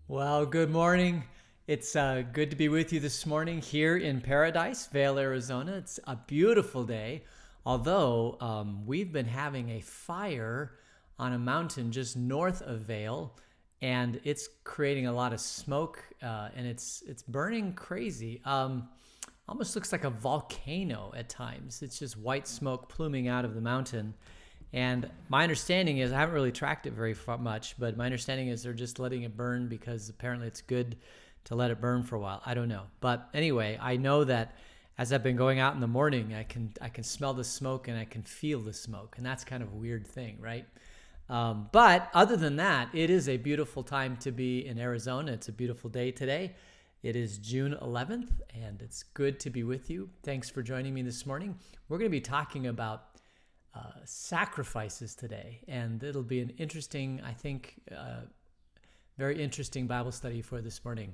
Well, good morning. It's good to be with you this morning here in Paradise, Vail, Arizona. It's a beautiful day, although we've been having a fire on a mountain just north of Vail, and it's creating a lot of smoke, and it's burning crazy. Almost looks like a volcano at times. It's just white smoke pluming out of the mountain. And my understanding is, I haven't really tracked it very much, but my understanding is they're just letting it burn because apparently it's good to let it burn for a while. I don't know. But anyway, I know that as I've been going out in the morning, I can smell the smoke and I can feel the smoke. And that's kind of a weird thing, right? But other than that, it is a beautiful time to be in Arizona. It's a beautiful day today. It is June 11th, and it's good to be with you. Thanks for joining me this morning. We're going to be talking about sacrifices today, and it'll be an interesting, I think, very interesting Bible study for this morning.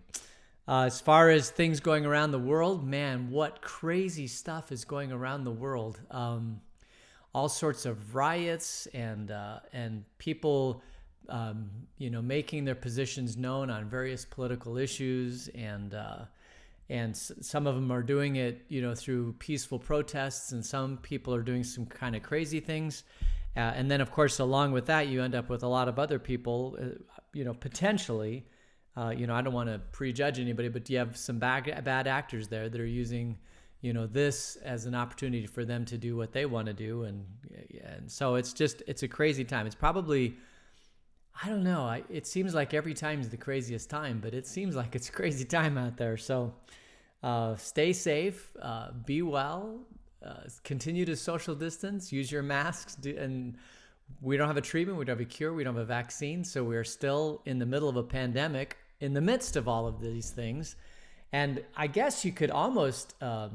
As far as things going around the world, man, what crazy stuff is going around the world. All sorts of riots and people, making their positions known on various political issues, and some of them are doing it, through peaceful protests, and some people are doing some kind of crazy things. And then, of course, along with that, you end up with a lot of other people, potentially. I don't want to prejudge anybody, but you have some bad actors there that are using, this as an opportunity for them to do what they want to do, and so it's a crazy time. It's probably, I don't know. It seems like every time is the craziest time, but it seems like it's a crazy time out there. So stay safe, be well, continue to social distance, use your masks, and we don't have a treatment, we don't have a cure, we don't have a vaccine, so we're still in the middle of a pandemic in the midst of all of these things. And I guess you could almost, I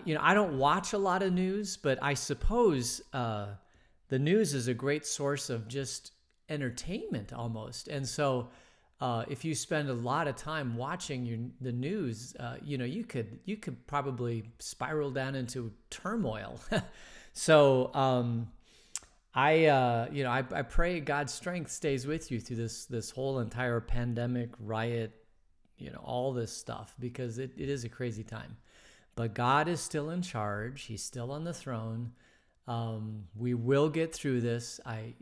don't watch a lot of news, but I suppose the news is a great source of just entertainment almost. And so if you spend a lot of time watching the news, you could probably spiral down into turmoil. So I pray God's strength stays with you through this whole entire pandemic, riot, all this stuff, because it is a crazy time. But God is still in charge. He's still on the throne. We will get through this. I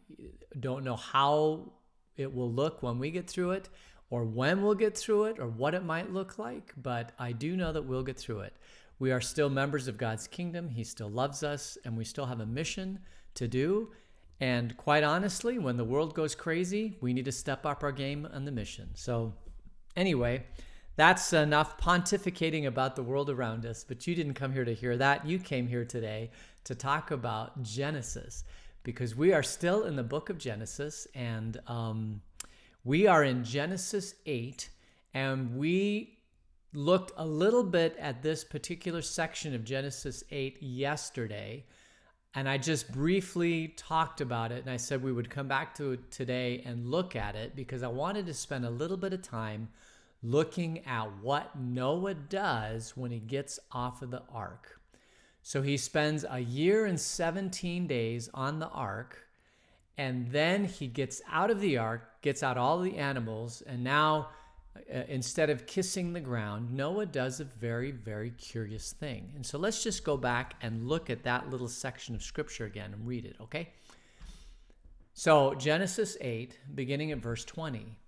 don't know how it will look when we get through it, or when we'll get through it, or what it might look like, but I do know that we'll get through it. We are still members of God's kingdom. He still loves us, and we still have a mission to do. And quite honestly, when the world goes crazy, we need to step up our game on the mission. So anyway, that's enough pontificating about the world around us, but you didn't come here to hear that. You came here today to talk about Genesis, because we are still in the book of Genesis, and we are in Genesis 8, and we looked a little bit at this particular section of Genesis 8 yesterday, and I just briefly talked about it, and I said we would come back to it today and look at it, because I wanted to spend a little bit of time looking at what Noah does when he gets off of the ark. So he spends a year and 17 days on the ark, and then he gets out of the ark, gets out all the animals, and now instead of kissing the ground, Noah does a very, very curious thing. And so let's just go back and look at that little section of scripture again and read it, okay? So Genesis 8, beginning at verse 20.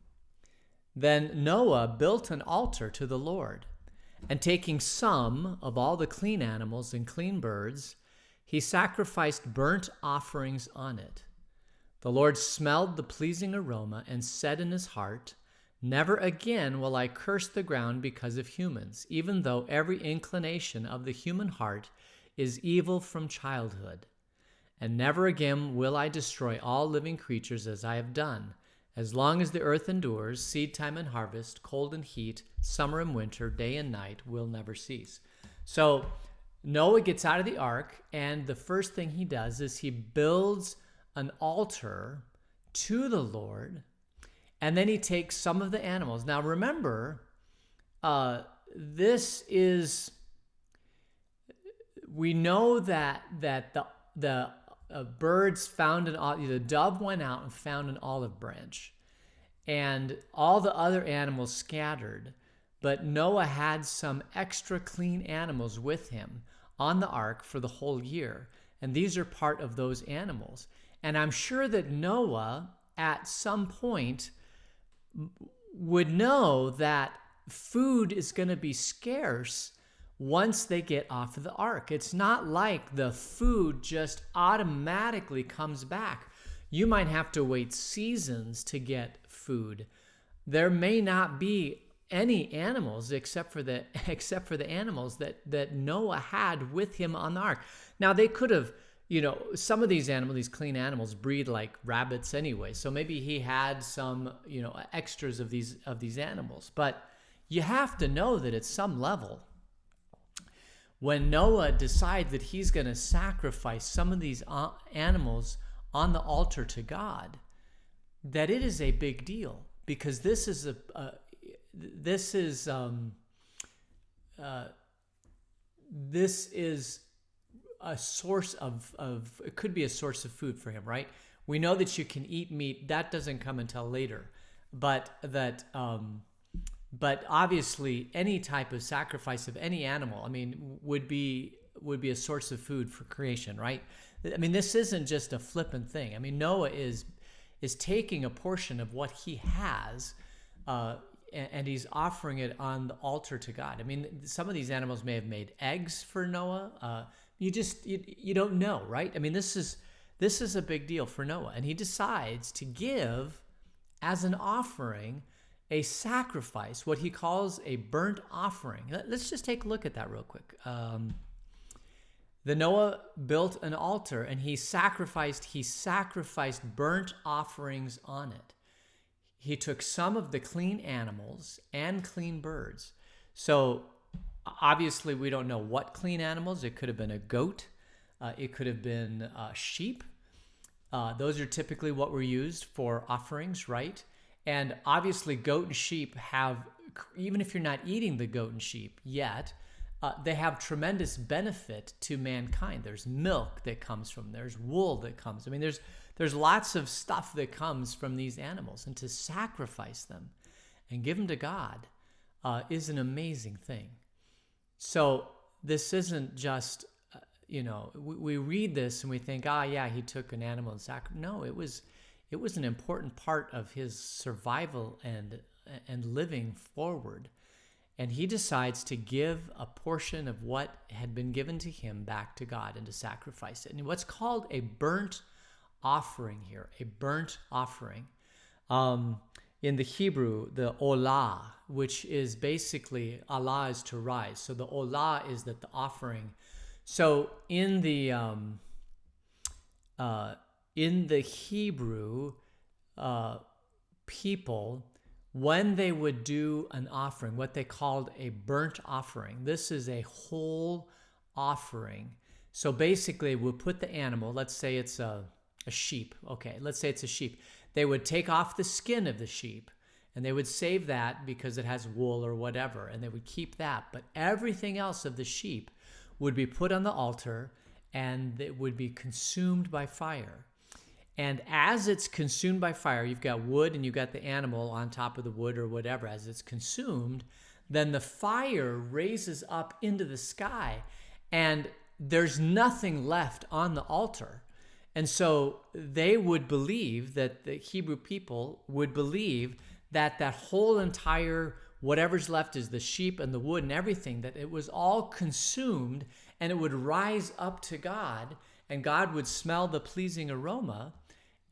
Then Noah built an altar to the Lord, and taking some of all the clean animals and clean birds, he sacrificed burnt offerings on it. The Lord smelled the pleasing aroma and said in his heart, "Never again will I curse the ground because of humans, even though every inclination of the human heart is evil from childhood. And never again will I destroy all living creatures as I have done. As long as the earth endures, seed time and harvest, cold and heat, summer and winter, day and night will never cease." So Noah gets out of the ark, and the first thing he does is he builds an altar to the Lord, and then he takes some of the animals. Now remember, we know that the birds found the dove went out and found an olive branch, and all the other animals scattered. But Noah had some extra clean animals with him on the ark for the whole year. And these are part of those animals. And I'm sure that Noah, at some point, would know that food is going to be scarce once they get off of the ark. It's not like the food just automatically comes back. You might have to wait seasons to get food. There may not be any animals except for the animals that Noah had with him on the ark. Now they could have, some of these animals, these clean animals, breed like rabbits anyway. So maybe he had some, extras of these animals. But you have to know that at some level, when Noah decides that he's going to sacrifice some of these animals on the altar to God, that it is a big deal, because this is a source of it could be a source of food for him, right? We know that you can eat meat. That doesn't come until later, but obviously any type of sacrifice of any animal, would be a source of food for creation, right? This isn't just a flippant thing. Noah is taking a portion of what he has, and he's offering it on the altar to God. Some of these animals may have made eggs for Noah. You don't know, right? This is a big deal for Noah, and he decides to give as an offering a sacrifice, what he calls a burnt offering. Let's just take a look at that real quick. The Noah built an altar, and he sacrificed burnt offerings on it. He took some of the clean animals and clean birds. So obviously we don't know what clean animals. It could have been a goat. It could have been sheep. Those are typically what were used for offerings, right? And obviously goat and sheep have, even if you're not eating the goat and sheep yet, they have tremendous benefit to mankind. There's milk that comes from them. There's wool that comes. There's lots of stuff that comes from these animals. And to sacrifice them and give them to God is an amazing thing. So this isn't just, we read this and we think, he took an animal and sacrificed. No, it was an important part of his survival and living forward. And he decides to give a portion of what had been given to him back to God and to sacrifice it. And what's called a burnt offering here, a burnt offering. In the Hebrew, the olah, which is basically, Allah is to rise. So the olah is that the offering. So in the Hebrew people, when they would do an offering, what they called a burnt offering, this is a whole offering. So basically, we'll put the animal, let's say it's a sheep. Okay, let's say it's a sheep. They would take off the skin of the sheep, and they would save that because it has wool or whatever, and they would keep that. But everything else of the sheep would be put on the altar, and it would be consumed by fire. And as it's consumed by fire, you've got wood and you've got the animal on top of the wood or whatever. As it's consumed, then the fire raises up into the sky, and there's nothing left on the altar. And so they would believe, that the Hebrew people would believe, that whole entire, whatever's left is the sheep and the wood and everything, that it was all consumed, and it would rise up to God, and God would smell the pleasing aroma,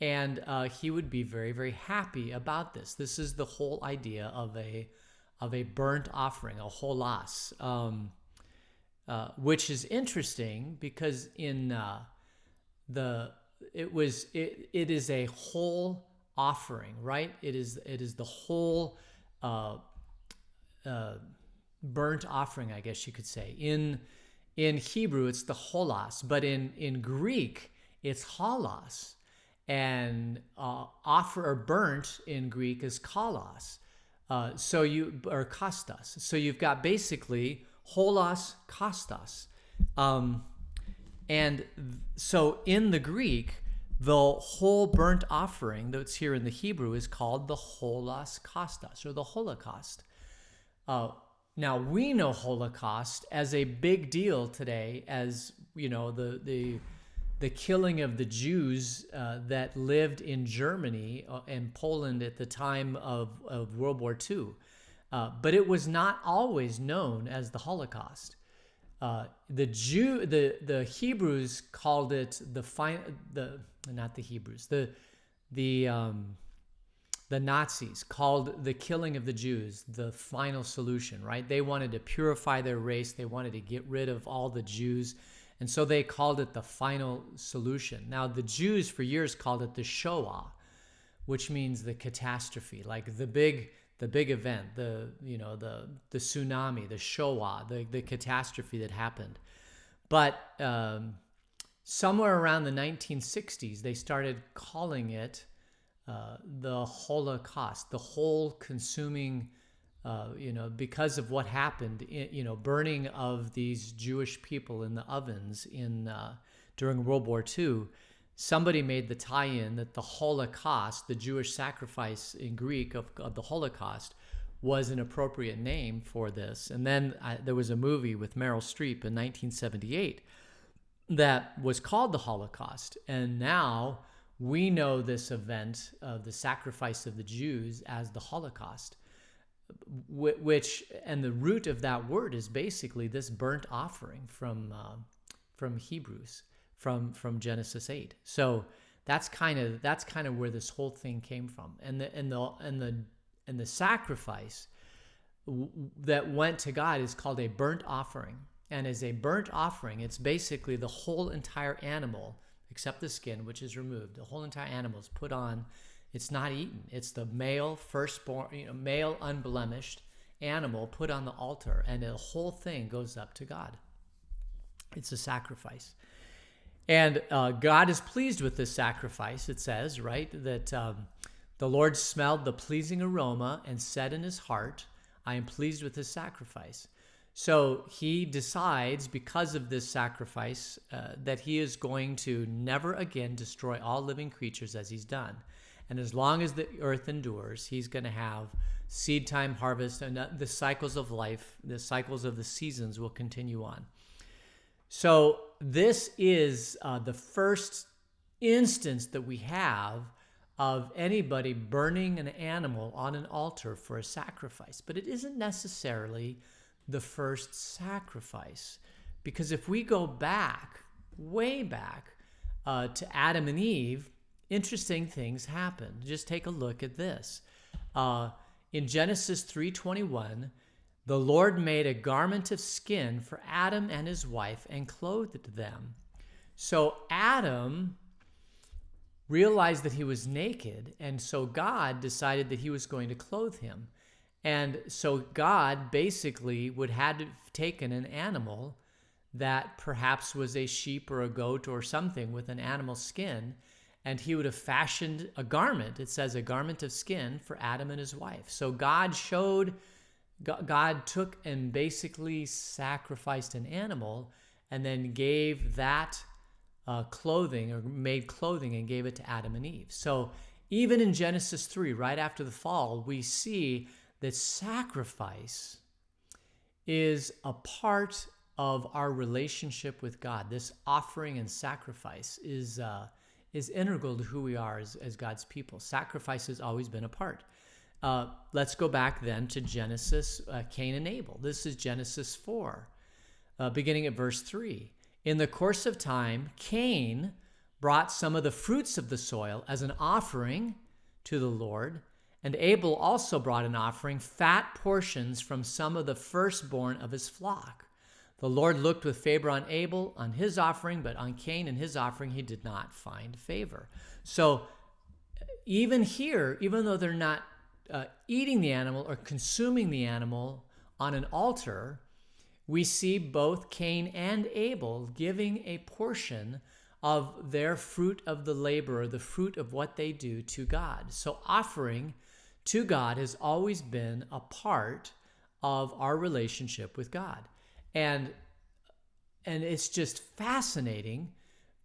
and he would be very, very happy about this. This is the whole idea of a burnt offering, a holas, which is interesting because it is a whole offering, right? It is the whole burnt offering, I guess you could say. In Hebrew, it's the holas, but in Greek, it's halas. And offer or burnt in Greek is kalos. Or kostas. So you've got basically holos, kostas. And so in the Greek, The whole burnt offering that's here in the Hebrew is called the holos kostos, or the Holocaust. Now we know Holocaust as a big deal today, as the killing of the Jews that lived in Germany and Poland at the time of World War II. But it was not always known as the Holocaust. The Hebrews called it the Nazis called the killing of the Jews the final solution, right? They wanted to purify their race. They wanted to get rid of all the Jews. And so they called it the final solution. Now, the Jews for years called it the Shoah, which means the catastrophe, like the big event, the tsunami, the Shoah, the catastrophe that happened. But somewhere around the 1960s, they started calling it the Holocaust, the whole consuming, because of what happened, burning of these Jewish people in the ovens during World War II. Somebody made the tie-in that the Holocaust, the Jewish sacrifice in Greek of the Holocaust, was an appropriate name for this. And then there was a movie with Meryl Streep in 1978 that was called the Holocaust. And now we know this event of the sacrifice of the Jews as the Holocaust, and the root of that word is basically this burnt offering from Hebrews, from Genesis 8. So that's kind of where this whole thing came from, and the sacrifice that went to God is called a burnt offering. And as a burnt offering, it's basically the whole entire animal, except the skin, which is removed. The whole entire animal is put on. It's not eaten. It's the male firstborn, male unblemished animal put on the altar, and the whole thing goes up to God. It's a sacrifice. And God is pleased with this sacrifice. It says, right, that the Lord smelled the pleasing aroma and said in his heart, I am pleased with this sacrifice. So he decides, because of this sacrifice, that he is going to never again destroy all living creatures as he's done. And as long as the earth endures, he's going to have seed time, harvest, and the cycles of life, the cycles of the seasons will continue on. So this is the first instance that we have of anybody burning an animal on an altar for a sacrifice. But it isn't necessarily the first sacrifice, because if we go back, way back, to Adam and Eve, interesting things happened. Just take a look at this. In Genesis 3:21, the Lord made a garment of skin for Adam and his wife and clothed them. So Adam realized that he was naked, and so God decided that he was going to clothe him. And so God basically would have taken an animal that perhaps was a sheep or a goat or something with an animal skin, and he would have fashioned a garment. It says a garment of skin for Adam and his wife. So God took and basically sacrificed an animal and then gave that clothing, or made clothing, and gave it to Adam and Eve. So even in Genesis 3, right after the fall, we see that sacrifice is a part of our relationship with God. This offering and sacrifice is integral to who we are as God's people. Sacrifice has always been a part. Let's go back then to Genesis, Cain and Abel. This is Genesis 4, beginning at verse 3. In the course of time, Cain brought some of the fruits of the soil as an offering to the Lord, and Abel also brought an offering, fat portions from some of the firstborn of his flock. The Lord looked with favor on Abel, on his offering, but on Cain and his offering he did not find favor. So even here, even though they're not eating the animal or consuming the animal on an altar, we see both Cain and Abel giving a portion of their fruit of the labor, or the fruit of what they do, to God. So offering to God has always been a part of our relationship with God. And it's just fascinating,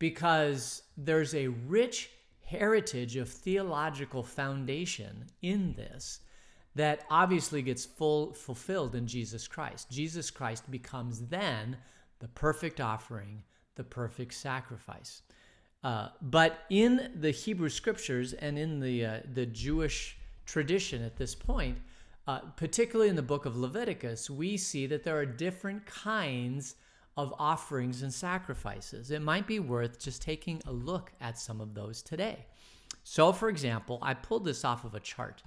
because there's a rich heritage of theological foundation in this that obviously gets fulfilled in Jesus Christ. Jesus Christ becomes then the perfect offering, the perfect sacrifice. But in the Hebrew Scriptures and in the Jewish tradition at this point, particularly in the book of Leviticus, we see that there are different kinds of offerings and sacrifices. It might be worth just taking a look at some of those today. So, for example, I pulled this off of a chart,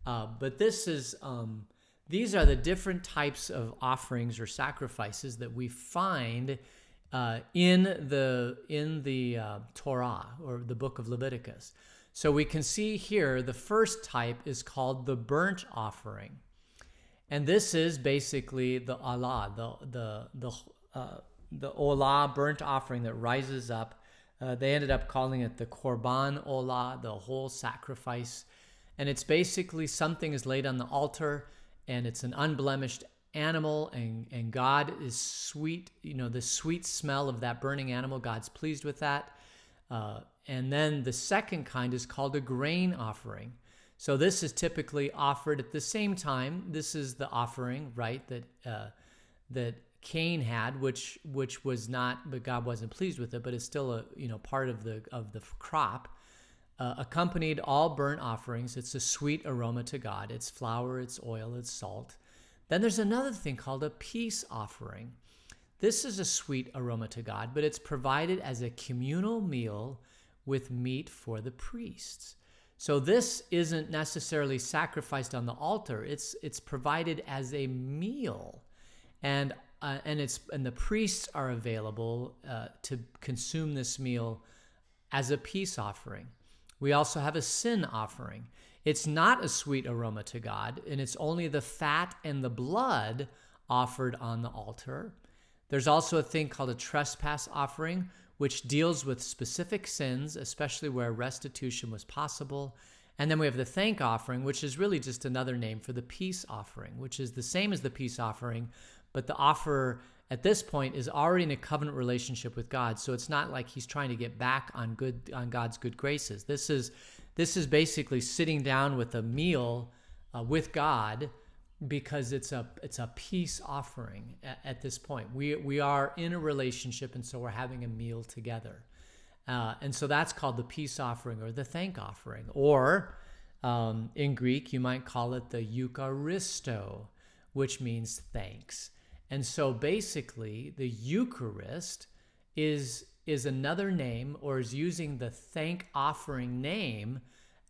but these are the different types of offerings or sacrifices that we find in the Torah, or the book of Leviticus. So we can see here the first type is called the burnt offering, and this is basically the olah, the olah burnt offering that rises up. They ended up calling it the korban olah, the whole sacrifice, and it's basically something is laid on the altar, and it's an unblemished animal, and God is sweet. The sweet smell of that burning animal, God's pleased with that. And then the second kind is called a grain offering. So this is typically offered at the same time. This is the offering, right, that Cain had, which was not, but God wasn't pleased with it, but it's still a part of the crop. Accompanied all burnt offerings. It's a sweet aroma to God. It's flour, it's oil, it's salt. Then there's another thing called a peace offering. This is a sweet aroma to God, but it's provided as a communal meal with meat for the priests. So this isn't necessarily sacrificed on the altar. It's provided as a meal, and the priests are available to consume this meal as a peace offering. We also have a sin offering. It's not a sweet aroma to God, and it's only the fat and the blood offered on the altar. There's also a thing called a trespass offering, which deals with specific sins, especially where restitution was possible. And then we have the thank offering, which is really just another name for the peace offering, which is the same as the peace offering, but the offerer at this point is already in a covenant relationship with God. So it's not like he's trying to get back on God's good graces. This is basically sitting down with a meal with God, because it's a peace offering at this point. We are in a relationship, and so we're having a meal together. And so that's called the peace offering or the thank offering. Or in Greek, you might call it the Eucharisto, which means thanks. And so basically, the Eucharist is another name, or is using the thank offering name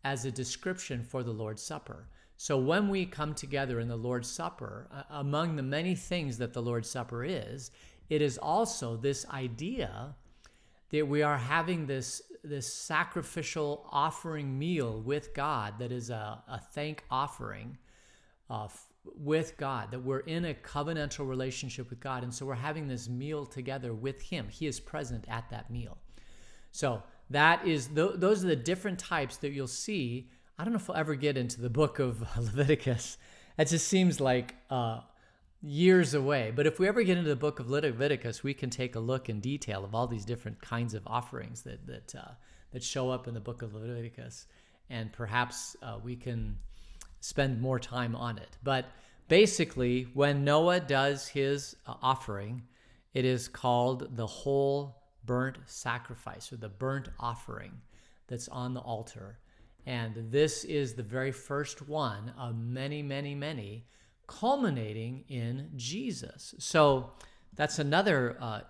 as a description for the Lord's Supper. So when we come together in the Lord's Supper, among the many things that the Lord's Supper is, it is also this idea that we are having this sacrificial offering meal with God that is a thank offering with God, that we're in a covenantal relationship with God, and so we're having this meal together with Him. He is present at that meal. So that is those are the different types that you'll see. I don't know if we'll ever get into the book of Leviticus. It just seems like years away. But if we ever get into the book of Leviticus, we can take a look in detail of all these different kinds of offerings that show up in the book of Leviticus, and perhaps we can spend more time on it. But basically, when Noah does his offering, it is called the whole burnt sacrifice, or the burnt offering that's on the altar. And this is the very first one of many, many, many, culminating in Jesus. So that's another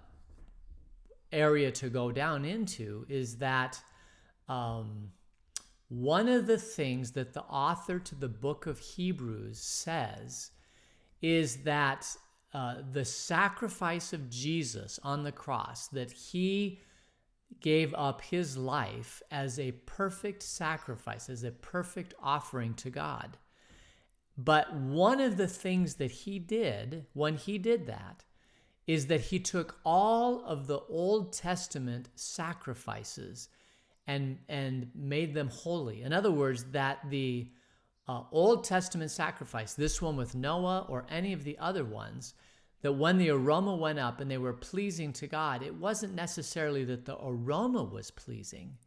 area to go down into, is that one of the things that the author to the book of Hebrews says is that the sacrifice of Jesus on the cross, that he gave up his life as a perfect sacrifice, as a perfect offering to God. But one of the things that he did when he did that is that he took all of the Old Testament sacrifices and made them holy. In other words, that the Old Testament sacrifice, this one with Noah or any of the other ones, that when the aroma went up and they were pleasing to God, it wasn't necessarily that the aroma was pleasing,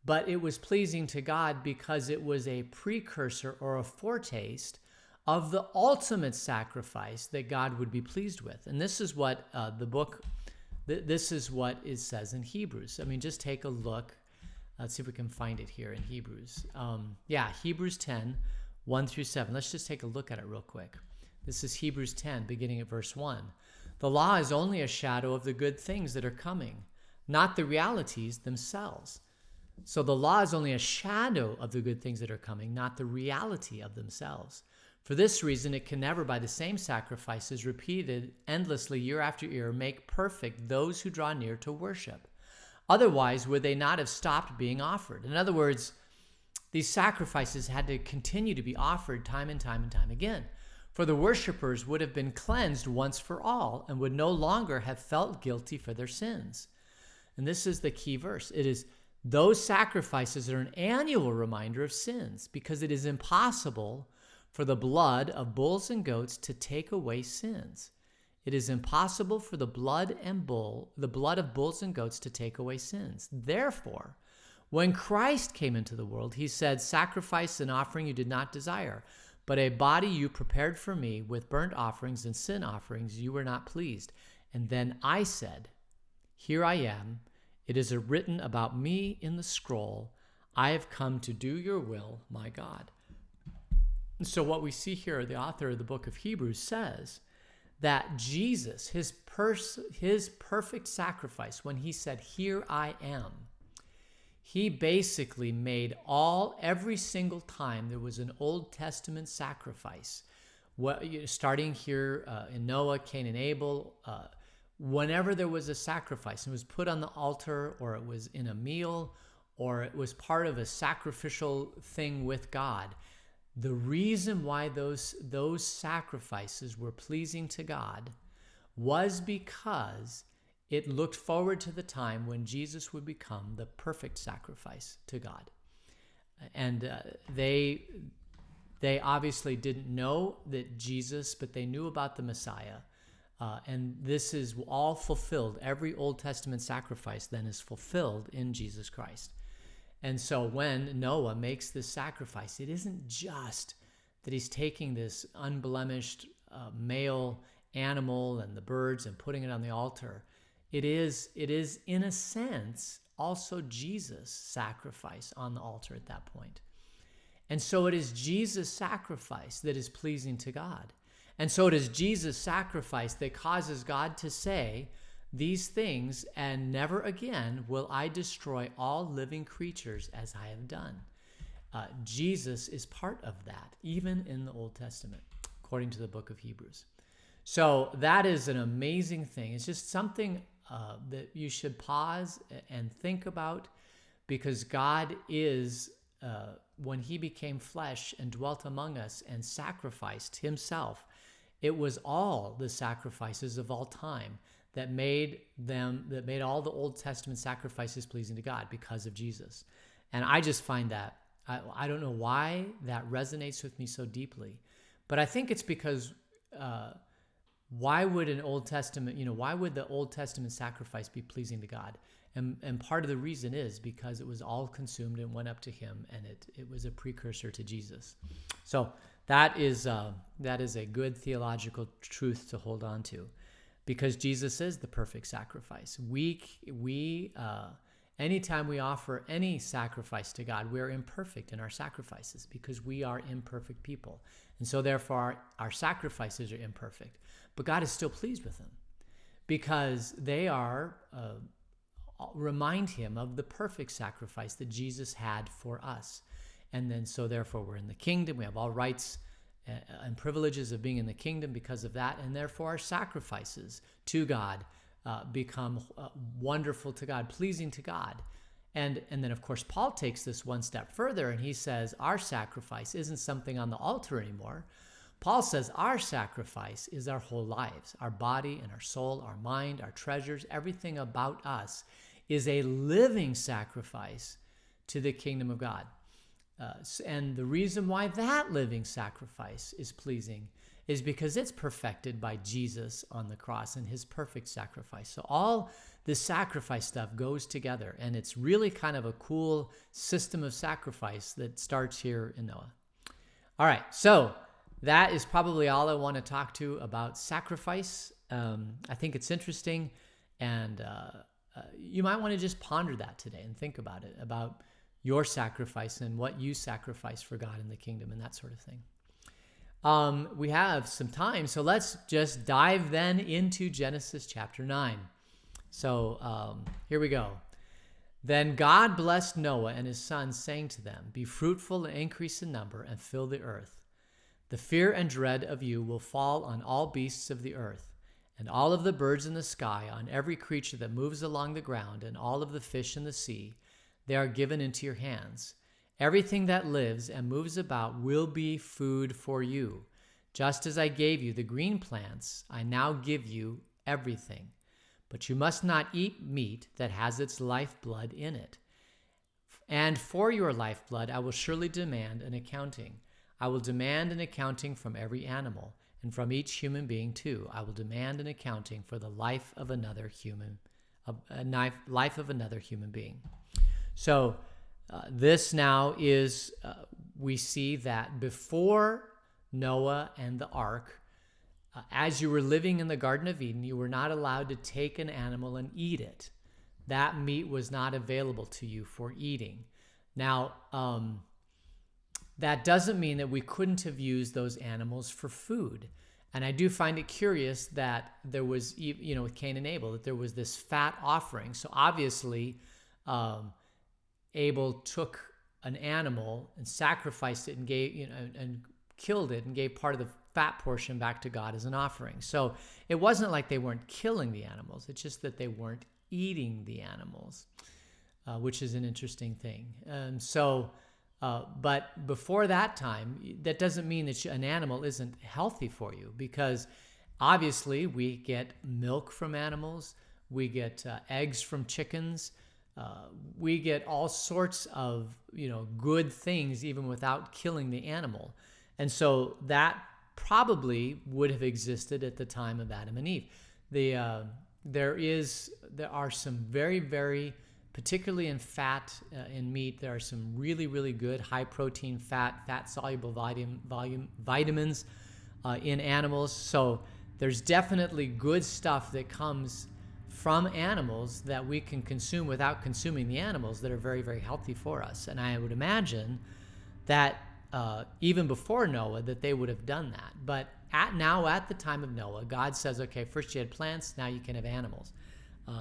but it was pleasing to God because it was a precursor or a foretaste of the ultimate sacrifice that God would be pleased with. And this is what this is what it says in Hebrews. I mean, just take a look. Let's see if we can find it here in Hebrews. Hebrews 10, 1 through 7. Let's just take a look at it real quick. This is Hebrews 10, beginning at verse 1. The law is only a shadow of the good things that are coming, not the realities themselves. So the law is only a shadow of the good things that are coming, not the reality of themselves. For this reason, it can never, by the same sacrifices repeated endlessly year after year, make perfect those who draw near to worship. Otherwise, would they not have stopped being offered? In other words, these sacrifices had to continue to be offered time and time and time again. For the worshipers would have been cleansed once for all and would no longer have felt guilty for their sins. And this is the key verse. It is those sacrifices are an annual reminder of sins because it is impossible for the blood of bulls and goats to take away sins. It is impossible for the blood of bulls and goats to take away sins. Therefore, when Christ came into the world, he said, "Sacrifice and offering you did not desire, but a body you prepared for me with burnt offerings and sin offerings you were not pleased. And then I said, here I am. It is written about me in the scroll. I have come to do your will, my God." And so what we see here, the author of the book of Hebrews says that Jesus, his perfect sacrifice, when he said, "Here I am," he basically made every single time there was an Old Testament sacrifice, starting here in Noah, Cain, and Abel, whenever there was a sacrifice, it was put on the altar, or it was in a meal, or it was part of a sacrificial thing with God. The reason why those sacrifices were pleasing to God was because it looked forward to the time when Jesus would become the perfect sacrifice to God. And they obviously didn't know that Jesus, but they knew about the Messiah. And this is all fulfilled. Every Old Testament sacrifice then is fulfilled in Jesus Christ. And so when Noah makes this sacrifice, it isn't just that he's taking this unblemished male animal and the birds and putting it on the altar. It is in a sense also Jesus' sacrifice on the altar at that point. And so it is Jesus' sacrifice that is pleasing to God. And so it is Jesus' sacrifice that causes God to say these things, "And never again will I destroy all living creatures as I have done." Jesus is part of that, even in the Old Testament, according to the book of Hebrews. So that is an amazing thing. It's just something that you should pause and think about, because God is, when he became flesh and dwelt among us and sacrificed himself, it was all the sacrifices of all time that made all the Old Testament sacrifices pleasing to God because of Jesus. And I just find that, I don't know why that resonates with me so deeply, but I think it's because why would the Old Testament sacrifice be pleasing to God? And part of the reason is because it was all consumed and went up to him, and it was a precursor to Jesus. So that is a good theological truth to hold on to, because Jesus is the perfect sacrifice. Anytime we offer any sacrifice to God, we're imperfect in our sacrifices because we are imperfect people. And so therefore our sacrifices are imperfect. But God is still pleased with them because they remind him of the perfect sacrifice that Jesus had for us. And then so therefore we're in the kingdom. We have all rights and privileges of being in the kingdom because of that. And therefore our sacrifices to God become wonderful to God, pleasing to God. And then, of course, Paul takes this one step further, and he says our sacrifice isn't something on the altar anymore. Paul says our sacrifice is our whole lives, our body and our soul, our mind, our treasures, everything about us is a living sacrifice to the kingdom of God. And the reason why that living sacrifice is pleasing is because it's perfected by Jesus on the cross and his perfect sacrifice. So all the sacrifice stuff goes together, and it's really kind of a cool system of sacrifice that starts here in Noah. All right, so that is probably all I want to talk to about sacrifice. I think it's interesting, and you might want to just ponder that today and think about it, about your sacrifice and what you sacrifice for God in the kingdom and that sort of thing. We have some time, so let's just dive then into Genesis chapter 9. So here we go. Then God blessed Noah and his sons, saying to them, "Be fruitful and increase in number and fill the earth. The fear and dread of you will fall on all beasts of the earth, and all of the birds in the sky, on every creature that moves along the ground, and all of the fish in the sea. They are given into your hands. Everything that lives and moves about will be food for you. Just as I gave you the green plants, I now give you everything. But you must not eat meat that has its lifeblood in it. And for your lifeblood, I will surely demand an accounting. I will demand an accounting from every animal, and from each human being too. I will demand an accounting for the life of another human being." So this now is, we see that before Noah and the ark, as you were living in the Garden of Eden, you were not allowed to take an animal and eat it. That meat was not available to you for eating. Now, that doesn't mean that we couldn't have used those animals for food. And I do find it curious that there was, with Cain and Abel, that there was this fat offering. So obviously, Abel took an animal and sacrificed it and gave, and killed it and gave part of the fat portion back to God as an offering. So it wasn't like they weren't killing the animals. It's just that they weren't eating the animals, which is an interesting thing. But before that time, that doesn't mean that an animal isn't healthy for you, because obviously we get milk from animals, we get eggs from chickens, we get all sorts of good things even without killing the animal. And so that probably would have existed at the time of Adam and Eve. There are some very, very, particularly in fat, in meat, there are some really, really good high protein fat soluble vitamins in animals. So there's definitely good stuff that comes from animals that we can consume without consuming the animals, that are very, very healthy for us. And I would imagine that even before Noah, that they would have done that. But at the time of Noah, God says, okay, first you had plants, now you can have animals.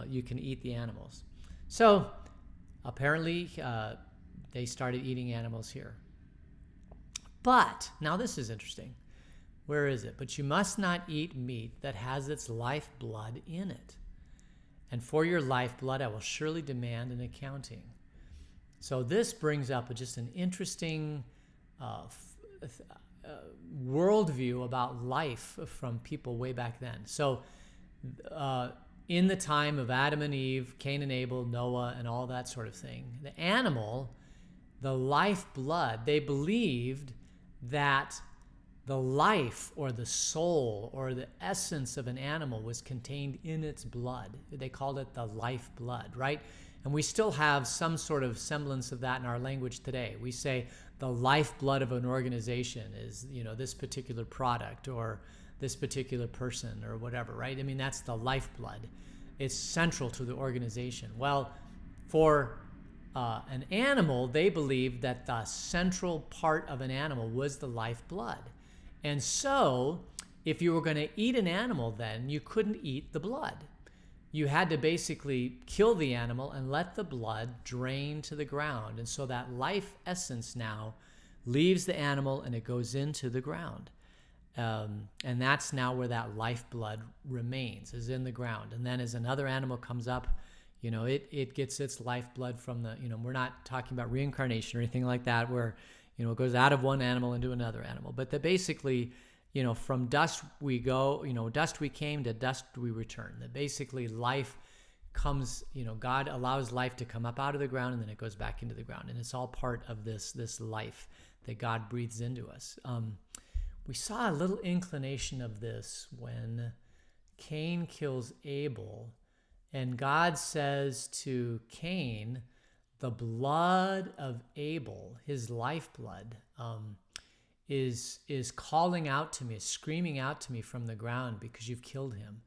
You can eat the animals. So apparently they started eating animals here. But, now this is interesting. Where is it? But you must not eat meat that has its lifeblood in it. And for your lifeblood, I will surely demand an accounting. So this brings up just an interesting worldview about life from people way back then. So in the time of Adam and Eve, Cain and Abel, Noah, and all that sort of thing, the animal, the lifeblood, they believed that the life or the soul or the essence of an animal was contained in its blood. They called it the lifeblood, right? And we still have some sort of semblance of that in our language today. We say the lifeblood of an organization is, this particular product or this particular person or whatever, right? I mean, that's the lifeblood. It's central to the organization. Well, for an animal, they believed that the central part of an animal was the lifeblood. And so, if you were going to eat an animal, then you couldn't eat the blood. You had to basically kill the animal and let the blood drain to the ground. And so that life essence now leaves the animal and it goes into the ground. And that's now where that lifeblood remains, is in the ground. And then as another animal comes up, it gets its lifeblood from we're not talking about reincarnation or anything like that, where, it goes out of one animal into another animal. But that basically, from dust we go, dust we came, to dust we return. That basically life comes, God allows life to come up out of the ground, and then it goes back into the ground. And it's all part of this life that God breathes into us. We saw a little inclination of this when Cain kills Abel, and God says to Cain, the blood of Abel, his lifeblood, is calling out to me, is screaming out to me from the ground because you've killed him.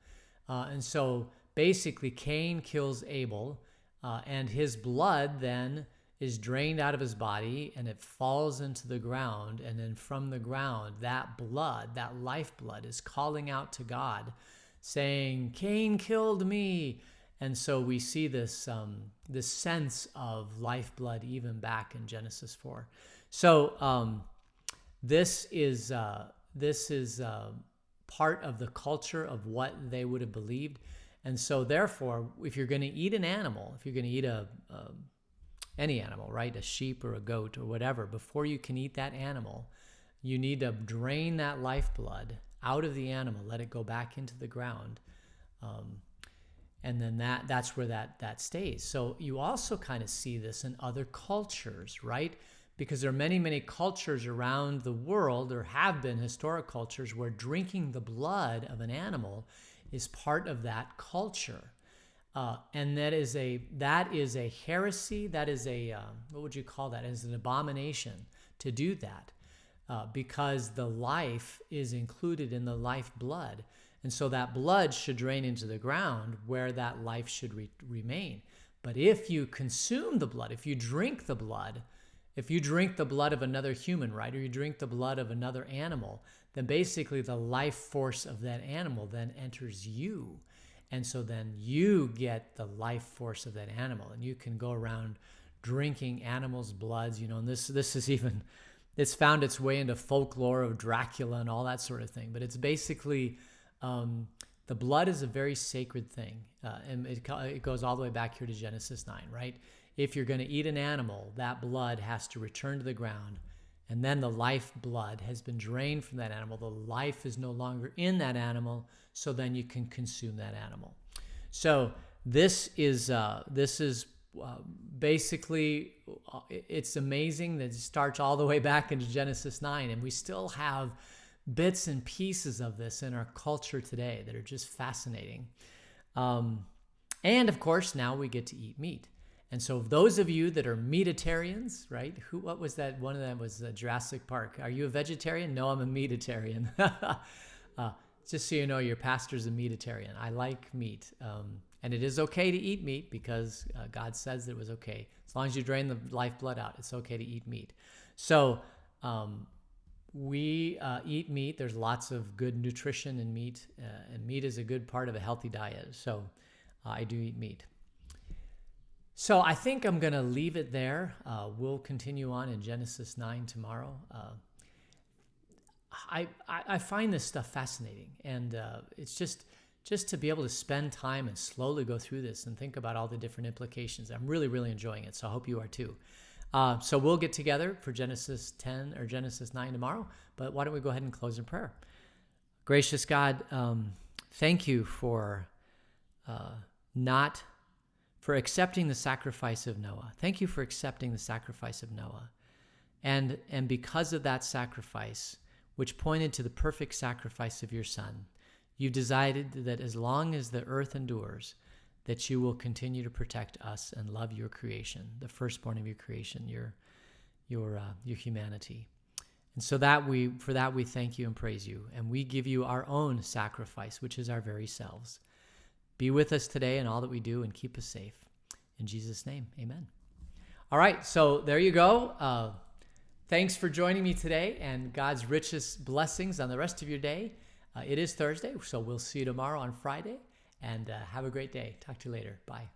And so basically Cain kills Abel, and his blood then is drained out of his body, and it falls into the ground. And then from the ground, that blood, that lifeblood, is calling out to God, saying, Cain killed me. And so we see this sense of lifeblood even back in Genesis 4. So this is part of the culture of what they would have believed. And so therefore, if you're going to eat an animal, if you're going to eat any animal, right, a sheep or a goat or whatever, before you can eat that animal, you need to drain that lifeblood out of the animal, let it go back into the ground. And then that's where that stays. So you also kind of see this in other cultures, right? Because there are many, many cultures around the world, or have been historic cultures, where drinking the blood of an animal is part of that culture. And that is a heresy. That is what would you call that? It's an abomination to do that, because the life is included in the lifeblood. And so that blood should drain into the ground where that life should remain. But if you consume the blood, if you drink the blood of another human, right, or you drink the blood of another animal, then basically the life force of that animal then enters you. And so then you get the life force of that animal, and you can go around drinking animals' bloods, and this is even, it's found its way into folklore of Dracula and all that sort of thing. But it's basically, the blood is a very sacred thing. And it goes all the way back here to Genesis 9, right? If you're going to eat an animal, that blood has to return to the ground. And then the life blood has been drained from that animal. The life is no longer in that animal, so then you can consume that animal. So this is basically, it's amazing that it starts all the way back into Genesis 9, and we still have bits and pieces of this in our culture today that are just fascinating. And of course, now we get to eat meat. And so those of you that are meatitarians, right? What was that? One of them was Jurassic Park. Are you a vegetarian? No, I'm a meatitarian. Just so you know, your pastor's a meatitarian. I like meat. And it is okay to eat meat because God says that it was okay. As long as you drain the lifeblood out, it's okay to eat meat. So we eat meat. There's lots of good nutrition in meat. And meat is a good part of a healthy diet. So I do eat meat. So I think I'm going to leave it there. We'll continue on in Genesis 9 tomorrow. I find this stuff fascinating, and it's just to be able to spend time and slowly go through this and think about all the different implications. I'm really, really enjoying it, so I hope you are too. So we'll get together for Genesis 10 or Genesis 9 tomorrow, but why don't we go ahead and close in prayer. Gracious God, thank you for for accepting the sacrifice of Noah. Thank you for accepting the sacrifice of Noah. And because of that sacrifice, which pointed to the perfect sacrifice of your Son, you decided that as long as the earth endures, that you will continue to protect us and love your creation, the firstborn of your creation, your humanity. And so for that we thank you and praise you, and we give you our own sacrifice, which is our very selves. Be with us today in all that we do, and keep us safe. In Jesus' name, amen. All right, so there you go. Thanks for joining me today, and God's richest blessings on the rest of your day. It is Thursday, so we'll see you tomorrow on Friday, and have a great day. Talk to you later. Bye.